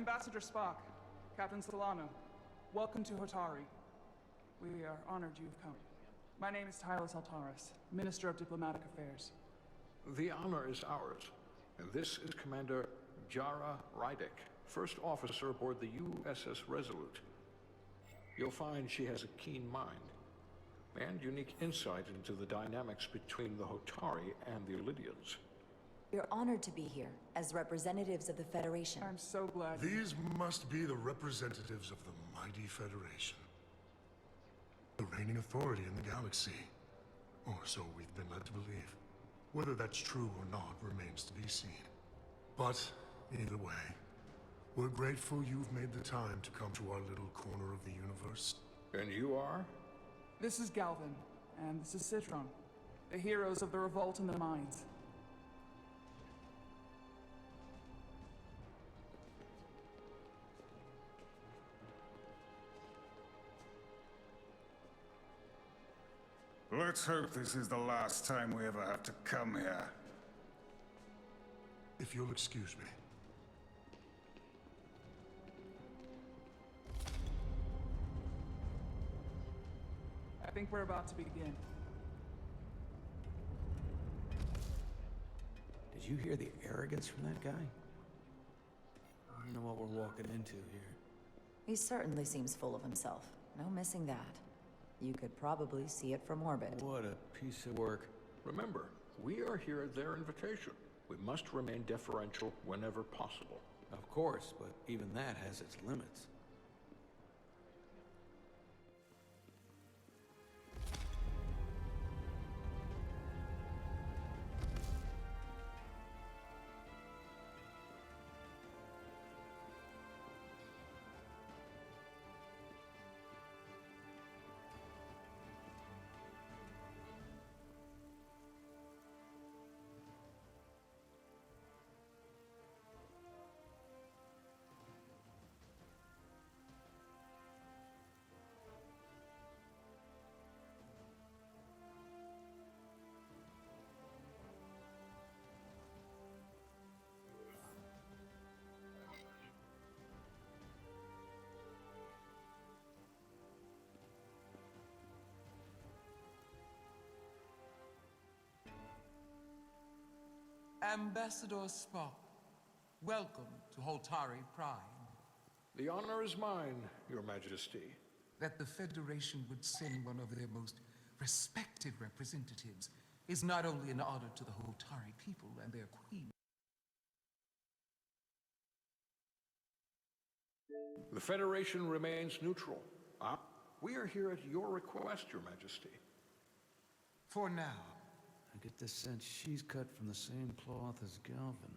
Ambassador Spock, Captain Solano, welcome to Hotari. We are honored you've come. My name is Tylos Altaris, Minister of Diplomatic Affairs. The honor is ours, and this is Commander Jara Rydek, First Officer aboard the USS Resolute. You'll find she has a keen mind, and unique insight into the dynamics between the Hotari and the Illydians. We're honored to be here, as representatives of the Federation. I'm so glad. These must be the representatives of the mighty Federation. The reigning authority in the galaxy. Or so we've been led to believe. Whether that's true or not remains to be seen. But, either way, we're grateful you've made the time to come to our little corner of the universe. And you are? This is Galvin, and this is Citron, the heroes of the revolt in the mines. Let's hope this is the last time we ever have to come here. If you'll excuse me. I think we're about to begin. Did you hear the arrogance from that guy? I don't know what we're walking into here. He certainly seems full of himself. No missing that. You could probably see it from orbit. What a piece of work. Remember, we are here at their invitation. We must remain deferential whenever possible. Of course, but even that has its limits. Ambassador Spock, welcome to Hotari Prime. The honor is mine, Your Majesty. That the Federation would send one of their most respected representatives is not only an honor to the Hotari people and their queen. The Federation remains neutral. We are here at your request, Your Majesty. For now. I get the sense she's cut from the same cloth as Galvin.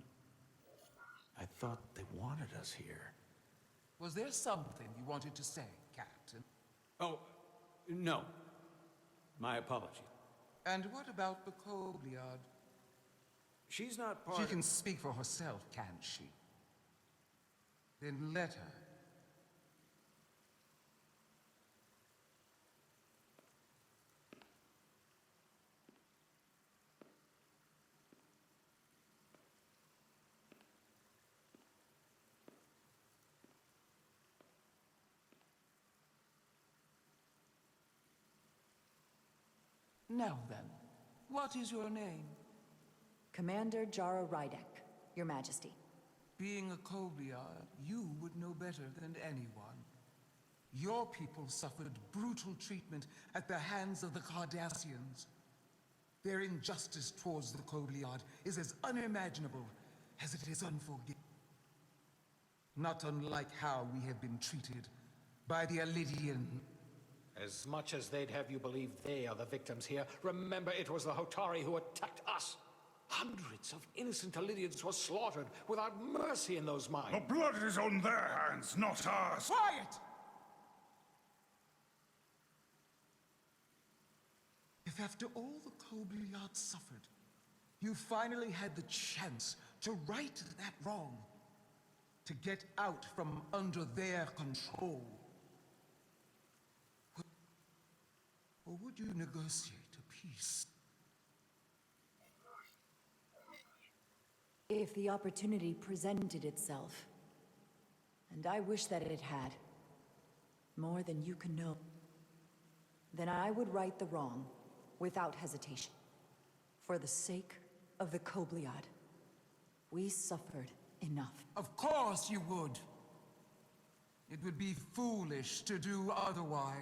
I thought they wanted us here. Was there something you wanted to say, Captain? Oh, no. My apology. And what about the Kobliad? She's not part She of... can speak for herself, can't she? Then let her. Now then, what is your name? Commander Jara Rydek, Your Majesty. Being a Kobliad, you would know better than anyone. Your people suffered brutal treatment at the hands of the Cardassians. Their injustice towards the Kobliad is as unimaginable as it is unforgiving. Not unlike how we have been treated by the Illydian. As much as they'd have you believe they are the victims here, remember it was the Hotari who attacked us. Hundreds of innocent Illydians were slaughtered without mercy in those mines. The blood is on their hands, not ours. Quiet! If after all the Kobliad suffered, you finally had the chance to right that wrong, to get out from under their control, or would you negotiate a peace? If the opportunity presented itself, And I wish that it had. More than you can know. Then I would right the wrong, without hesitation. For the sake of the Kobliad. We suffered enough. Of course you would. It would be foolish to do otherwise.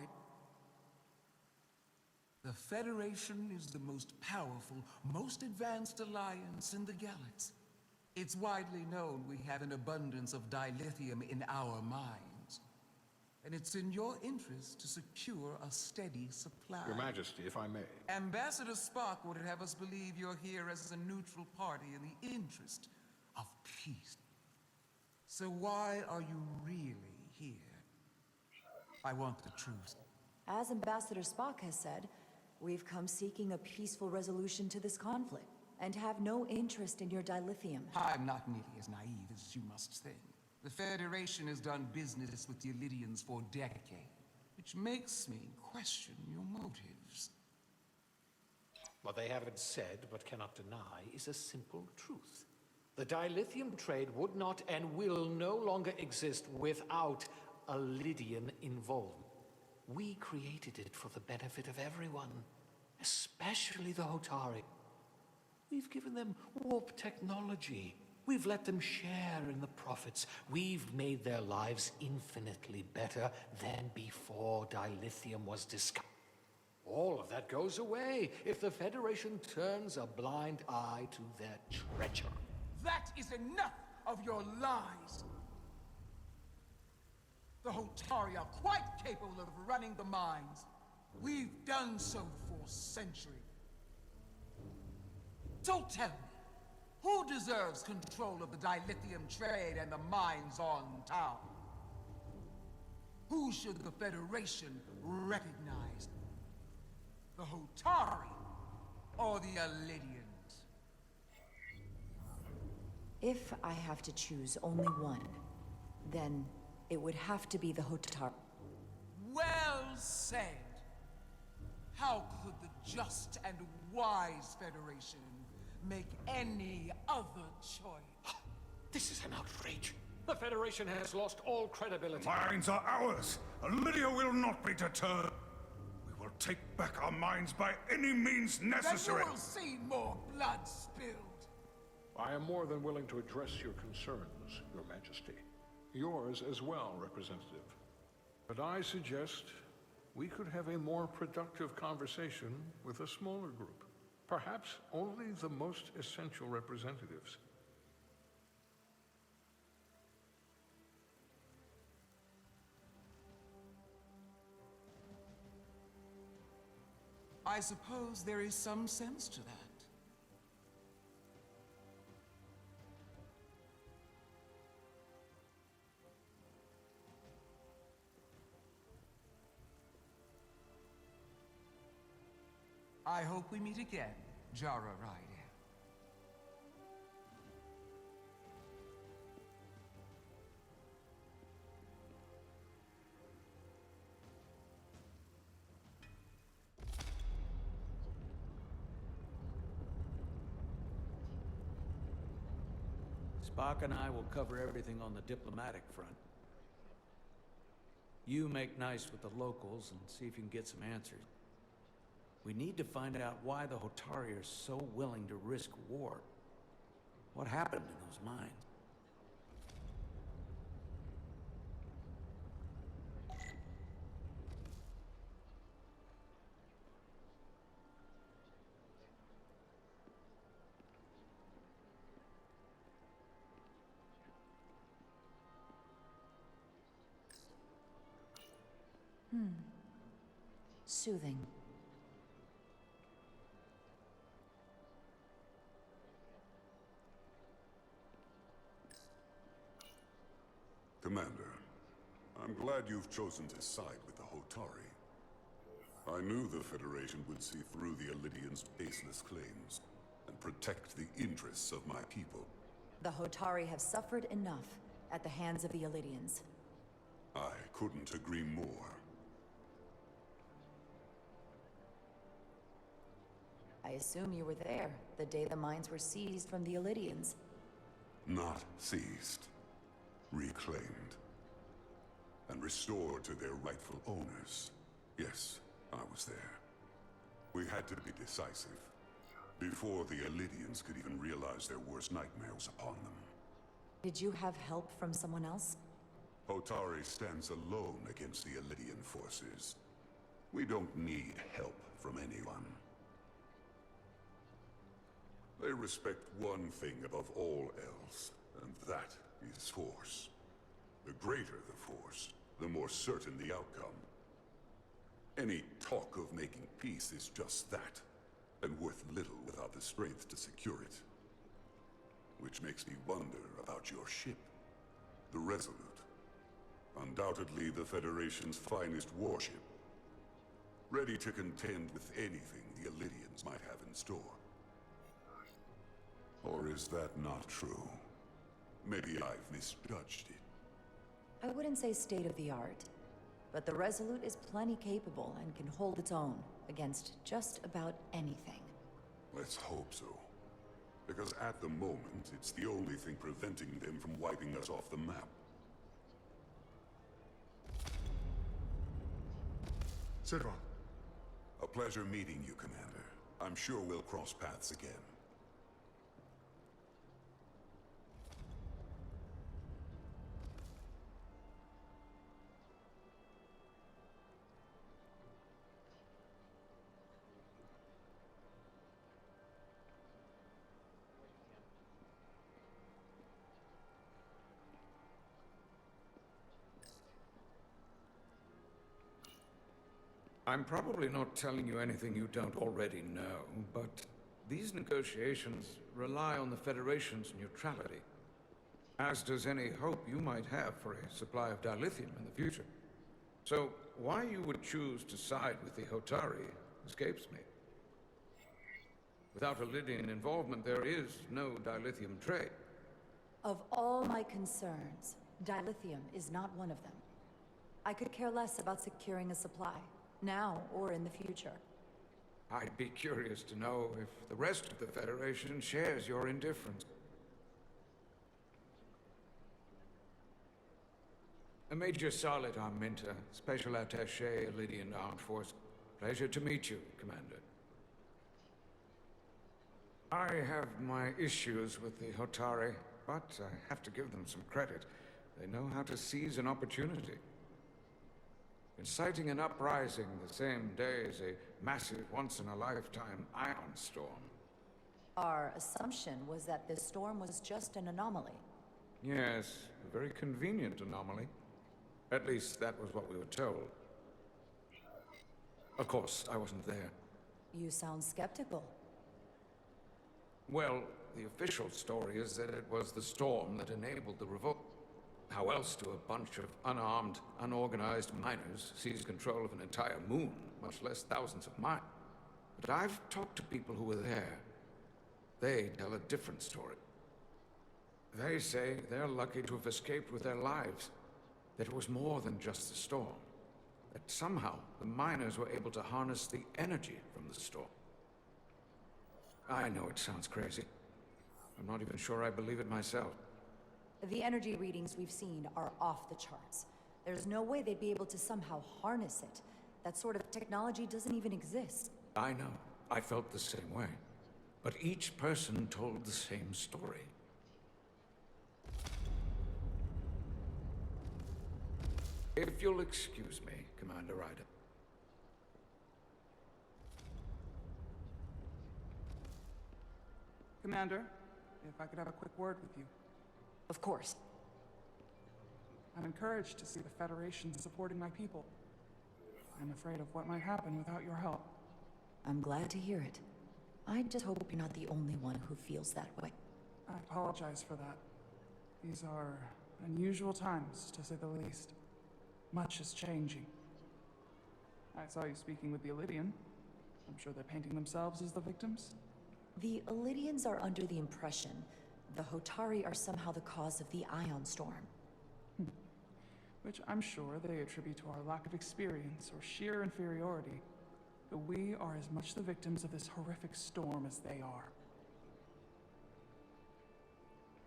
The Federation is the most powerful, most advanced alliance in the galaxy. It's widely known we have an abundance of dilithium in our mines. And it's in your interest to secure a steady supply. Your Majesty, if I may. Ambassador Spock would have us believe you're here as a neutral party in the interest of peace. So why are you really here? I want the truth. As Ambassador Spock has said, we've come seeking a peaceful resolution to this conflict, and have no interest in your dilithium. I'm not nearly as naive as you must think. The Federation has done business with the Illydians for decades, which makes me question your motives. What they haven't said, but cannot deny, is a simple truth. The dilithium trade would not and will no longer exist without a Lydian involvement. We created it for the benefit of everyone, especially the Hotari. We've given them warp technology. We've let them share in the profits. We've made their lives infinitely better than before dilithium was discovered. All of that goes away if the Federation turns a blind eye to their treachery. That is enough of your lies! The Hotari are quite capable of running the mines. We've done so for centuries. So tell me, who deserves control of the dilithium trade and the mines on town? Who should the Federation recognize? The Hotari or the Illydians? If I have to choose only one, then it would have to be the Hotari. Well said! How could the just and wise Federation make any other choice? This is an outrage. The Federation has lost all credibility. Mines are ours. Lydia will not be deterred. We will take back our mines by any means necessary. Then you will see more blood spilled. I am more than willing to address your concerns, Your Majesty. Yours as well, Representative. But I suggest we could have a more productive conversation with a smaller group. Perhaps only the most essential representatives. I suppose there is some sense to that. I hope we meet again, Jara Ryder. Spock and I will cover everything on the diplomatic front. You make nice with the locals and see if you can get some answers. We need to find out why the Hotari are so willing to risk war. What happened in those mines? Soothing. Commander, I'm glad you've chosen to side with the Hotari. I knew the Federation would see through the Illydians' baseless claims and protect the interests of my people. The Hotari have suffered enough at the hands of the Illydians. I couldn't agree more. I assume you were there the day the mines were seized from the Illydians. Not seized. Reclaimed. restored to their rightful owners. Yes, I was there. We had to be decisive, before the Illidians could even realize their worst nightmares upon them. Did you have help from someone else? Hotari stands alone against the Illidian forces. We don't need help from anyone. They respect one thing above all else, and that is force. The greater the force, the more certain the outcome. Any talk of making peace is just that, and worth little without the strength to secure it. Which makes me wonder about your ship, the Resolute. Undoubtedly the Federation's finest warship. Ready to contend with anything the Illidians might have in store. Or is that not true? Maybe I've misjudged it. I wouldn't say state-of-the-art, but the Resolute is plenty capable and can hold its own against just about anything. Let's hope so. Because at the moment, it's the only thing preventing them from wiping us off the map. Sidron. A pleasure meeting you, Commander. I'm sure we'll cross paths again. I'm probably not telling you anything you don't already know, but these negotiations rely on the Federation's neutrality, as does any hope you might have for a supply of dilithium in the future. So, why you would choose to side with the Hotari escapes me. Without Illidian involvement, there is no dilithium trade. Of all my concerns, dilithium is not one of them. I could care less about securing a supply, now or in the future. I'd be curious to know if the rest of the Federation shares your indifference. Major Solid Arminta, Special Attaché, Illidian Armed Force. Pleasure to meet you, Commander. I have my issues with the Hotari, but I have to give them some credit. They know how to seize an opportunity. Inciting an uprising the same day as a massive, once-in-a-lifetime ion storm. Our assumption was that this storm was just an anomaly. Yes, a very convenient anomaly. At least that was what we were told. Of course, I wasn't there. You sound skeptical. Well, the official story is that it was the storm that enabled the revolt. How else do a bunch of unarmed, unorganized miners seize control of an entire moon, much less thousands of miles? But I've talked to people who were there. They tell a different story. They say they're lucky to have escaped with their lives. That it was more than just the storm. That somehow the miners were able to harness the energy from the storm. I know it sounds crazy. I'm not even sure I believe it myself. The energy readings we've seen are off the charts. There's no way they'd be able to somehow harness it. That sort of technology doesn't even exist. I know. I felt the same way. But each person told the same story. If you'll excuse me, Commander Ryder. Commander, if I could have a quick word with you. Of course. I'm encouraged to see the Federation supporting my people. I'm afraid of what might happen without your help. I'm glad to hear it. I just hope you're not the only one who feels that way. I apologize for that. These are unusual times, to say the least. Much is changing. I saw you speaking with the Illidian. I'm sure they're painting themselves as the victims. The Illidians are under the impression the Hotari are somehow the cause of the ion storm. Which I'm sure they attribute to our lack of experience or sheer inferiority. But we are as much the victims of this horrific storm as they are.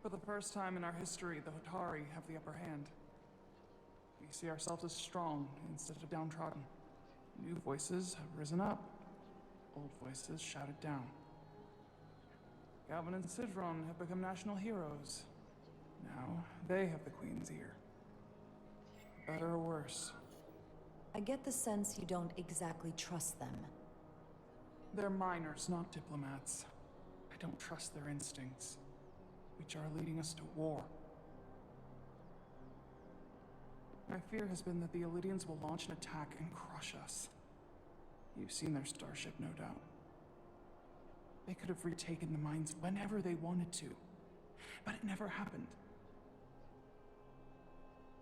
For the first time in our history, the Hotari have the upper hand. We We see ourselves as strong instead of downtrodden. New voices have risen up. Old voices shouted down. Galvin and Sidron have become national heroes. Now, they have the Queen's ear. Better or worse? I get the sense you don't exactly trust them. They're miners, not diplomats. I don't trust their instincts, which are leading us to war. My fear has been that the Illidians will launch an attack and crush us. You've seen their starship, no doubt. They could have retaken the mines whenever they wanted to, but it never happened.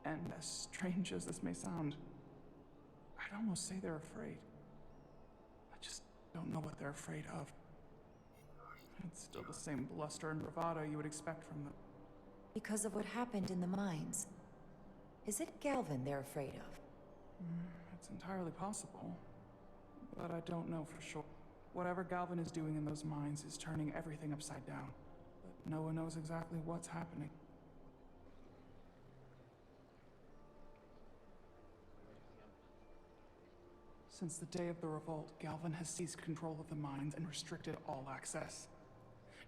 And as strange as this may sound, I'd almost say they're afraid. I just don't know what they're afraid of. It's still the same bluster and bravado you would expect from them. Because of what happened in the mines. Is it Galvin they're afraid of? It's entirely possible, but I don't know for sure. Whatever Galvin is doing in those mines is turning everything upside down, but no one knows exactly what's happening. Since the day of the revolt, Galvin has seized control of the mines and restricted all access.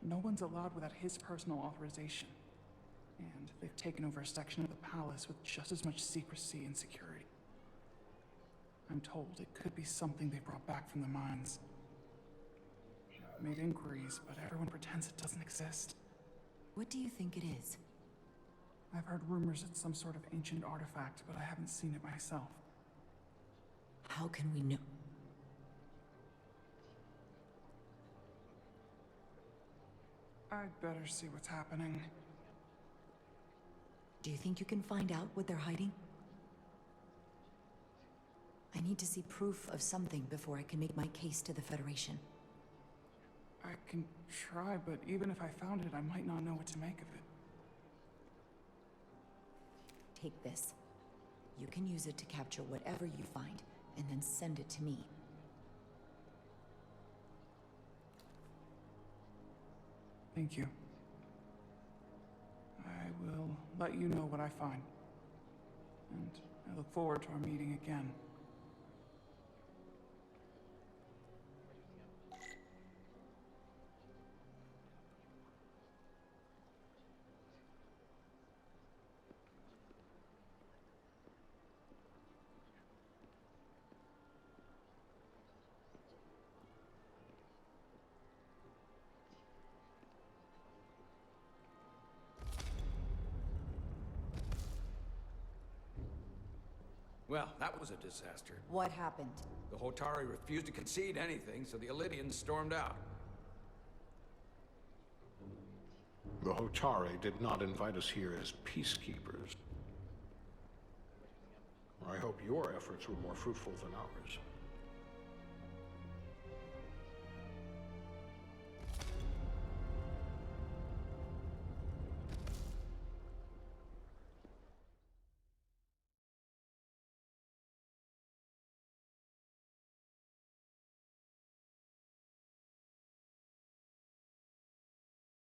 No one's allowed without his personal authorization. And they've taken over a section of the palace with just as much secrecy and security. I'm told it could be something they brought back from the mines. I've made inquiries, but everyone pretends it doesn't exist. What do you think it is? I've heard rumors it's some sort of ancient artifact, but I haven't seen it myself. How can we know? I'd better see what's happening. Do you think you can find out what they're hiding? I need to see proof of something before I can make my case to the Federation. I can try, but even if I found it, I might not know what to make of it. Take this. You can use it to capture whatever you find, and then send it to me. Thank you. I will let you know what I find. And I look forward to our meeting again. Well, that was a disaster. What happened? The Hotari refused to concede anything, so the Illidians stormed out. The Hotari did not invite us here as peacekeepers. I hope your efforts were more fruitful than ours.